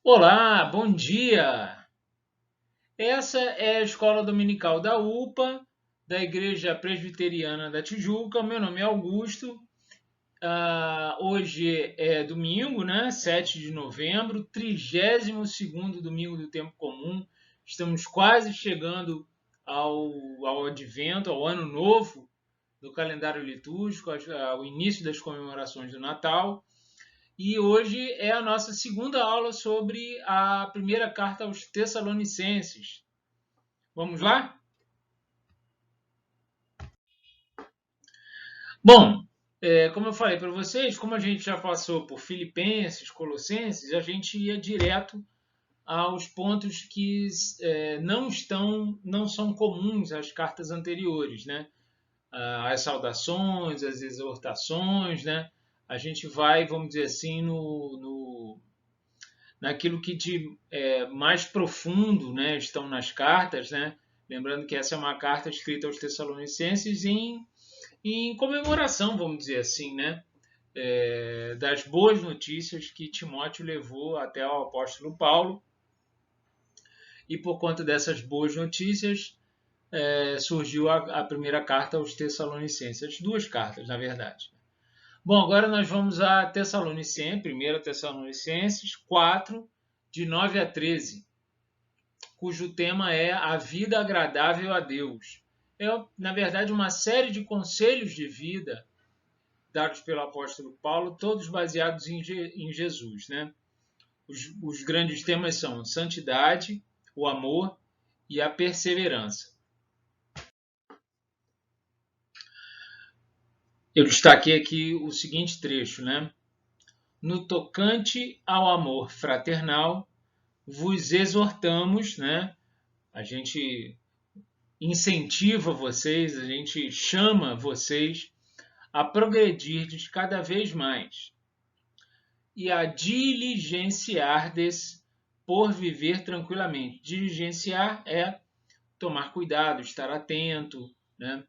Olá, bom dia! Essa é a Escola Dominical da UPA, da Igreja Presbiteriana da Tijuca. Meu nome é Augusto. Hoje é domingo, né? 7 de novembro, 32º domingo do tempo comum. Estamos quase chegando ao advento, ao ano novo do calendário litúrgico, ao início das comemorações do Natal. E hoje é a nossa segunda aula sobre a primeira carta aos Tessalonicenses. Vamos lá? Bom, como eu falei para vocês, como a gente já passou por Filipenses, Colossenses, a gente ia direto aos pontos que não são comuns às cartas anteriores, né? As saudações, as exortações, né? A gente vai, vamos dizer assim, naquilo que de mais profundo, né, estão nas cartas, né? Lembrando que essa é uma carta escrita aos Tessalonicenses em comemoração, vamos dizer assim, né? Das boas notícias que Timóteo levou até ao apóstolo Paulo. E por conta dessas boas notícias, surgiu a primeira carta aos Tessalonicenses. As duas cartas, na verdade. Bom, agora nós vamos a Tessalonicenses, 1 Tessalonicenses 4, de 9 a 13, cujo tema é a vida agradável a Deus. É, na verdade, uma série de conselhos de vida dados pelo apóstolo Paulo, todos baseados em Jesus, né? Os grandes temas são santidade, o amor e a perseverança. Eu destaquei aqui o seguinte trecho, né? No tocante ao amor fraternal, vos exortamos, né? A gente incentiva vocês, a gente chama vocês a progredirdes cada vez mais e a diligenciardes por viver tranquilamente. Diligenciar é tomar cuidado, estar atento, né?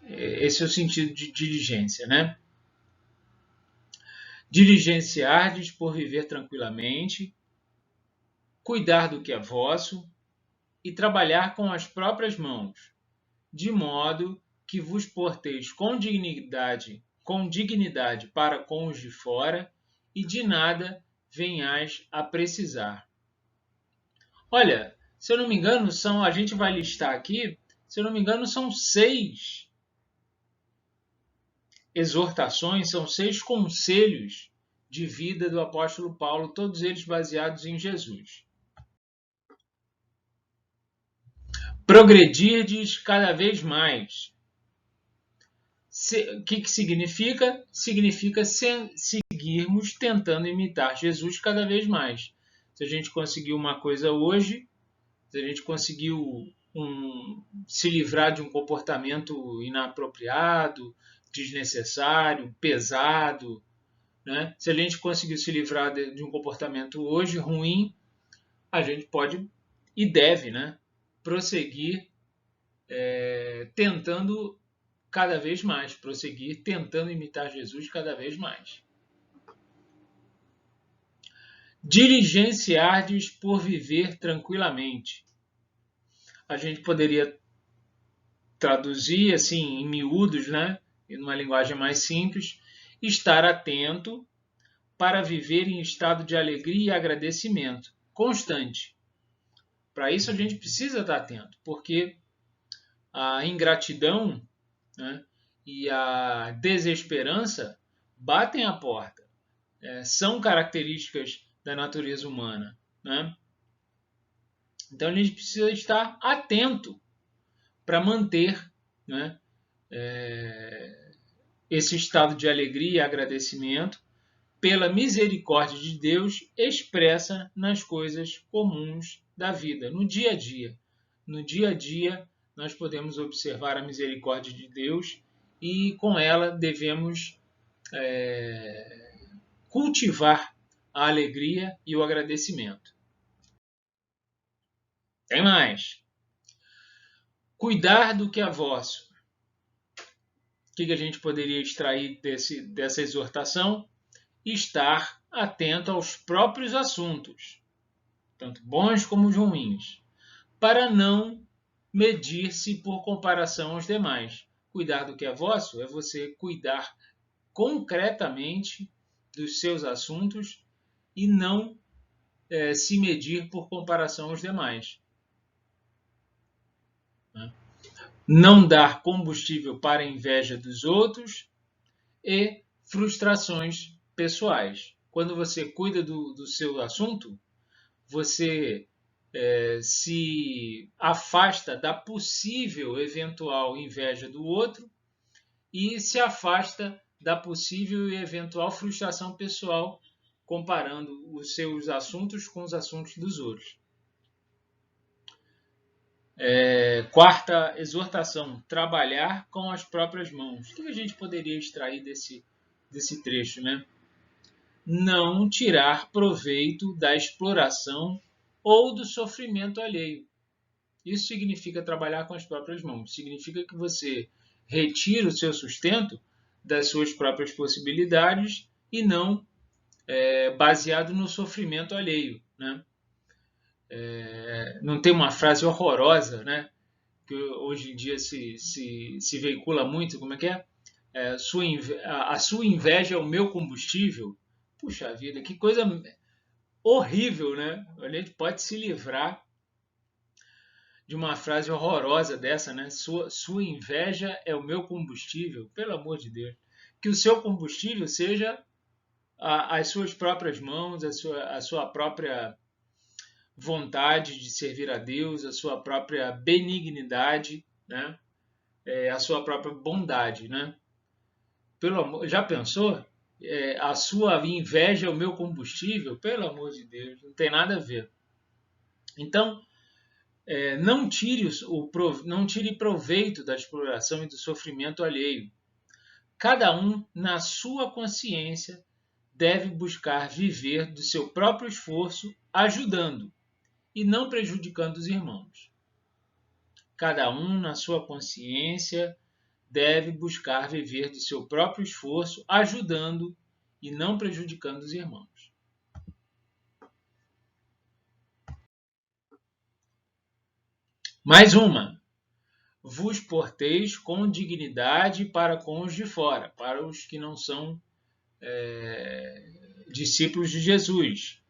Esse é o sentido de diligência, né? Diligenciardes por viver tranquilamente, cuidar do que é vosso e trabalhar com as próprias mãos, de modo que vos porteis com dignidade para com os de fora e de nada venhais a precisar. Olha, se eu não me engano, a gente vai listar aqui, se eu não me engano, são 6 exortações, são 6 conselhos de vida do apóstolo Paulo, todos eles baseados em Jesus. Progredirdes cada vez mais. O que significa? Significa seguirmos tentando imitar Jesus cada vez mais. Se a gente conseguiu uma coisa hoje, se a gente conseguiu se livrar de um comportamento inapropriado, desnecessário, pesado, né? Se a gente conseguiu se livrar de um comportamento hoje ruim, a gente pode e deve, né, prosseguir tentando cada vez mais, prosseguir tentando imitar Jesus cada vez mais. Diligenciardes por viver tranquilamente. A gente poderia traduzir assim em miúdos, né, em uma linguagem mais simples, estar atento para viver em estado de alegria e agradecimento constante. Para isso a gente precisa estar atento, porque a ingratidão, né, e a desesperança batem à porta. São características da natureza humana, né? Então a gente precisa estar atento para manter, né, esse estado de alegria e agradecimento pela misericórdia de Deus expressa nas coisas comuns da vida, no dia a dia. No dia a dia, nós podemos observar a misericórdia de Deus e com ela devemos cultivar a alegria e o agradecimento. Tem mais. Cuidar do que é vosso. O que a gente poderia extrair dessa exortação? Estar atento aos próprios assuntos, tanto bons como os ruins, para não medir-se por comparação aos demais. Cuidar do que é vosso é você cuidar concretamente dos seus assuntos e não se medir por comparação aos demais. Não dar combustível para a inveja dos outros e frustrações pessoais. Quando você cuida do seu assunto, você se afasta da possível eventual inveja do outro e se afasta da possível e eventual frustração pessoal comparando os seus assuntos com os assuntos dos outros. Quarta exortação, trabalhar com as próprias mãos. O que a gente poderia extrair desse trecho, né? Não tirar proveito da exploração ou do sofrimento alheio. Isso significa trabalhar com as próprias mãos. Significa que você retira o seu sustento das suas próprias possibilidades e não baseado no sofrimento alheio, né? Não tem uma frase horrorosa, né? Que hoje em dia se veicula muito, como é que é? A sua inveja é o meu combustível. Puxa vida, que coisa horrível, né? A gente pode se livrar de uma frase horrorosa dessa, né? Sua inveja é o meu combustível, pelo amor de Deus. Que o seu combustível seja as suas próprias mãos, a sua própria vontade de servir a Deus, a sua própria benignidade, né? A sua própria bondade, né? Pelo amor, já pensou? A sua inveja é o meu combustível? Pelo amor de Deus, não tem nada a ver. Então, não tire proveito da exploração e do sofrimento alheio. Cada um, na sua consciência, deve buscar viver do seu próprio esforço, ajudando e não prejudicando os irmãos. Cada um, na sua consciência, deve buscar viver do seu próprio esforço, ajudando e não prejudicando os irmãos. Mais uma. Vos porteis com dignidade para com os de fora, para os que não são discípulos de Jesus.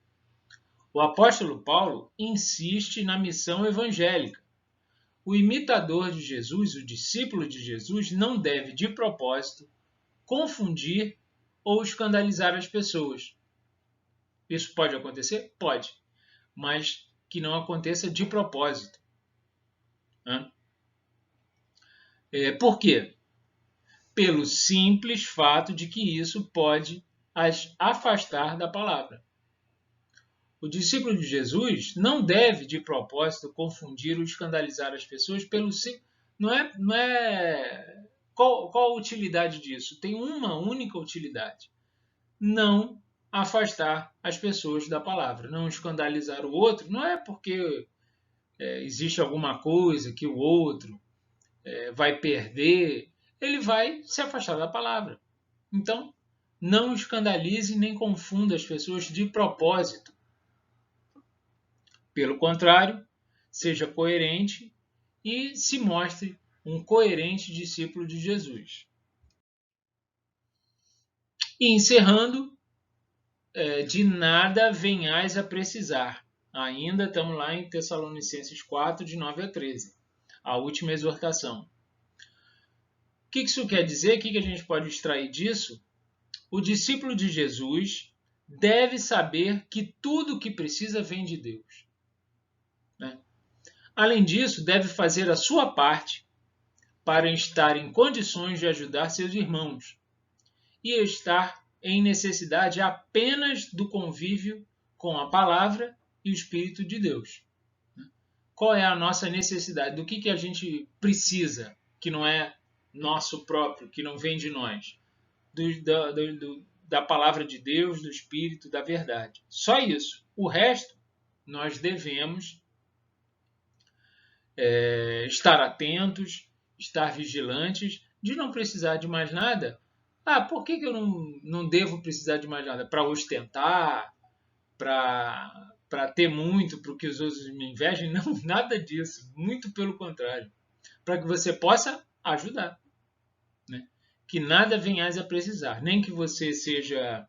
O apóstolo Paulo insiste na missão evangélica. O imitador de Jesus, o discípulo de Jesus, não deve, de propósito, confundir ou escandalizar as pessoas. Isso pode acontecer? Pode, mas que não aconteça de propósito. Por quê? Pelo simples fato de que isso pode as afastar da palavra. O discípulo de Jesus não deve, de propósito, confundir ou escandalizar as pessoas pelo não é qual a utilidade disso? Tem uma única utilidade: não afastar as pessoas da palavra, não escandalizar o outro. Não é porque existe alguma coisa que o outro vai perder, ele vai se afastar da palavra. Então, não escandalize nem confunda as pessoas de propósito. Pelo contrário, seja coerente e se mostre um coerente discípulo de Jesus. E encerrando, de nada venhais a precisar. Ainda estamos lá em Tessalonicenses 4, de 9 a 13. A última exortação. O que isso quer dizer? O que a gente pode extrair disso? O discípulo de Jesus deve saber que tudo o que precisa vem de Deus. Né? Além disso, deve fazer a sua parte para estar em condições de ajudar seus irmãos e estar em necessidade apenas do convívio com a palavra e o Espírito de Deus. Qual é a nossa necessidade? Do que a gente precisa, que não é nosso próprio, que não vem de nós? Da palavra de Deus, do Espírito, da verdade. Só isso. O resto, nós devemos estar atentos, estar vigilantes, de não precisar de mais nada, Por que que eu não devo precisar de mais nada? Para ostentar? Para ter muito, para que os outros me invejem? Não, nada disso. Muito pelo contrário. Para que você possa ajudar. Né? Que nada venhais a precisar. Nem que você seja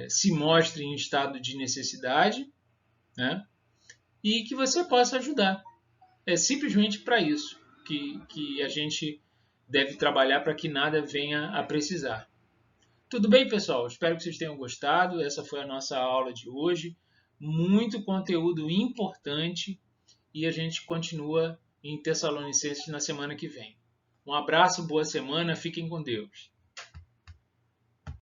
se mostre em estado de necessidade, né? E que você possa ajudar. É simplesmente para isso que a gente deve trabalhar, para que nada venha a precisar. Tudo bem, pessoal? Espero que vocês tenham gostado. Essa foi a nossa aula de hoje. Muito conteúdo importante e a gente continua em Tessalonicenses na semana que vem. Um abraço, boa semana, fiquem com Deus.